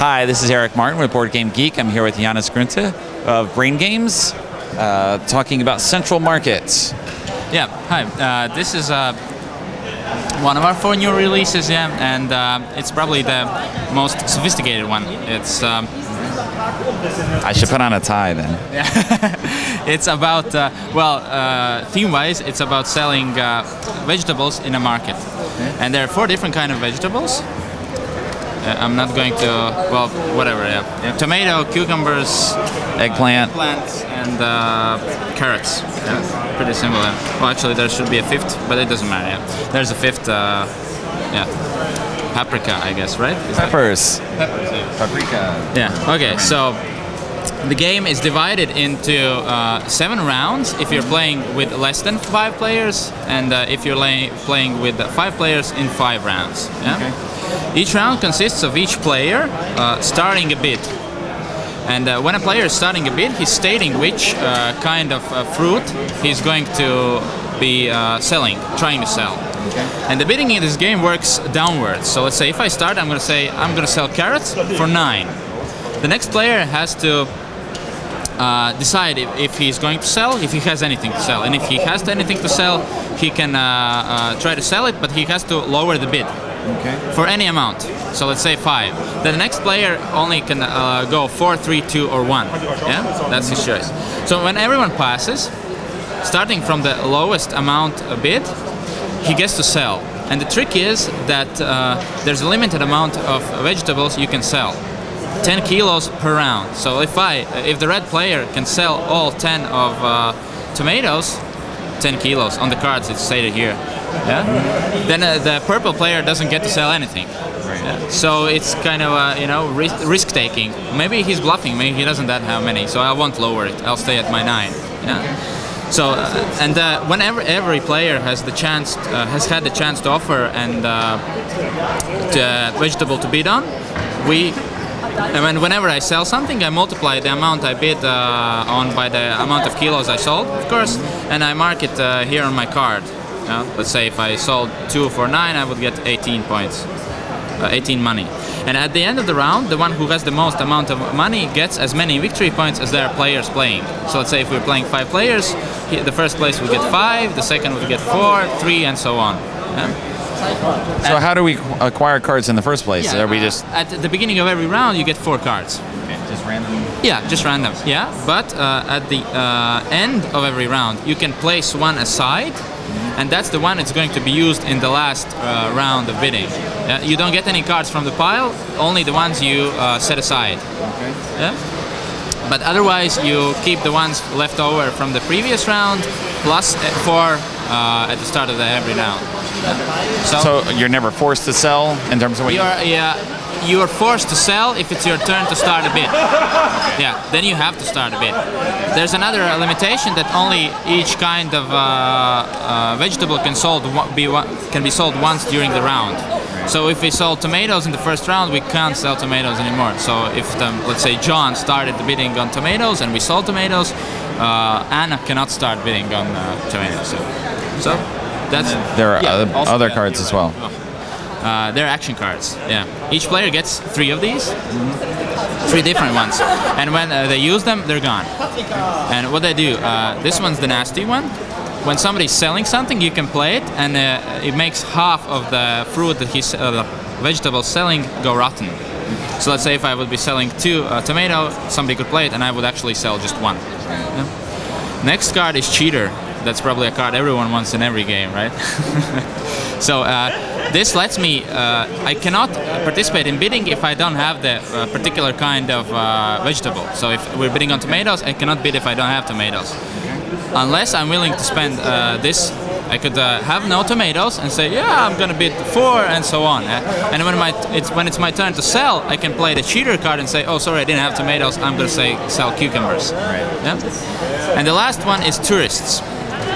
Hi, this is Eric Martin with Board Game Geek. I'm here with Janis Grunte of Brain Games, talking about Central Market. Yeah, hi. This is one of our 4 new releases, yeah, and it's probably the most sophisticated one. It's I should put on a tie then. it's about theme-wise, it's about selling vegetables in a market, and there are 4 different kind of vegetables. I'm not going to, well, whatever, yeah. Tomato, cucumbers, eggplants, and carrots. Yeah, pretty simple. Well, actually, there should be a 5th, but it doesn't matter. Yeah. There's a 5th, paprika, I guess, right? Peppers. Peppers, yeah. Paprika. Yeah, okay, so the game is divided into 7 rounds if you're playing with less than 5 players, and if you're playing with 5 players in 5 rounds. Yeah? Okay. Each round consists of each player starting a bid. And when a player is starting a bid, he's stating which kind of fruit he's going to be trying to sell. Okay. And the bidding in this game works downwards. So let's say if I start, I'm going to say I'm going to sell carrots for 9. The next player has to decide if he's going to sell, if he has anything to sell. And if he has anything to sell, he can try to sell it, but he has to lower the bid. Okay. For any amount. So let's say 5. Then the next player only can go 4, 3, 2, or 1. Yeah, that's his choice. So when everyone passes, starting from the lowest amount bid, he gets to sell. And the trick is that there's a limited amount of vegetables you can sell. 10 kilos per round. So if the red player can sell all 10 of tomatoes, 10 kilos on the cards, it's stated here. Yeah. Then the purple player doesn't get to sell anything. Right. Yeah? So it's kind of risk taking. Maybe he's bluffing. Maybe he doesn't have many. So I won't lower it. I'll stay at my 9. Yeah. Okay. So whenever every player has the chance, has had the chance to offer and vegetable to bid on, whenever I sell something, I multiply the amount I bid on by the amount of kilos I sold, of course, and I mark it here on my card. Let's say if I sold 2 for 9, I would get 18 points, 18 money. And at the end of the round, the one who has the most amount of money gets as many victory points as there are players playing. So let's say if we're playing 5 players, the first place will get 5, the second will get 4, 3, and so on. So how do we acquire cards in the first place? Yeah, Are we just at the beginning of every round you get 4 cards. Okay, just random? Yeah, just random. Yeah, but at the end of every round you can place one aside, and that's the one that's going to be used in the last round of bidding. You don't get any cards from the pile, only the ones you set aside. Okay. Yeah? But otherwise you keep the ones left over from the previous round plus 4 at the start of every round. So you're never forced to sell in terms of what you are forced to sell if it's your turn to start a bid. Yeah, then you have to start a bid. There's another limitation that only each kind of vegetable can be sold once during the round. So if we sold tomatoes in the first round, we can't sell tomatoes anymore. So if let's say John started the bidding on tomatoes and we sold tomatoes, Anna cannot start bidding on tomatoes. So that's there are other cards as well. They're action cards. Yeah. Each player gets 3 of these, 3 different ones, and when they use them, they're gone. And what they do, this one's the nasty one. When somebody's selling something, you can play it, and it makes half of the fruit that the vegetable selling go rotten. So let's say if I would be selling 2 tomatoes, somebody could play it, and I would actually sell just 1. Yeah. Next card is Cheater. That's probably a card everyone wants in every game, right? So this lets me, I cannot participate in bidding if I don't have the particular kind of vegetable. So if we're bidding on tomatoes, I cannot bid if I don't have tomatoes. Unless I'm willing to spend this, I could have no tomatoes and say, yeah, I'm going to bid 4 and so on. And when it's my turn to sell, I can play the cheater card and say, oh, sorry, I didn't have tomatoes, I'm going to sell cucumbers. Right. Yeah? And the last one is tourists.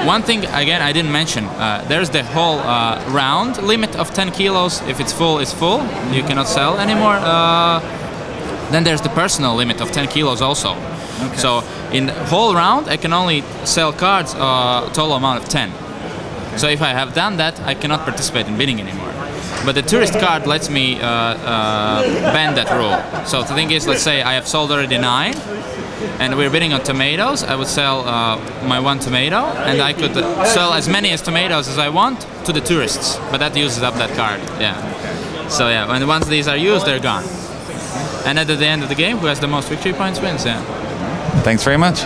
One thing, again, I didn't mention, there's the whole round limit of 10 kilos. If it's full, it's full. You cannot sell anymore. Then there's the personal limit of 10 kilos also. Okay. So in the whole round, I can only sell cards total amount of 10. Okay. So if I have done that, I cannot participate in bidding anymore. But the tourist card lets me bend that rule. So the thing is, let's say I have sold already 9, and we're bidding on tomatoes. I would sell my 1 tomato, and I could sell as many as tomatoes as I want to the tourists. But that uses up that card. Yeah. So yeah, and once these are used, they're gone. And at the end of the game, who has the most victory points wins. Yeah. Thanks very much.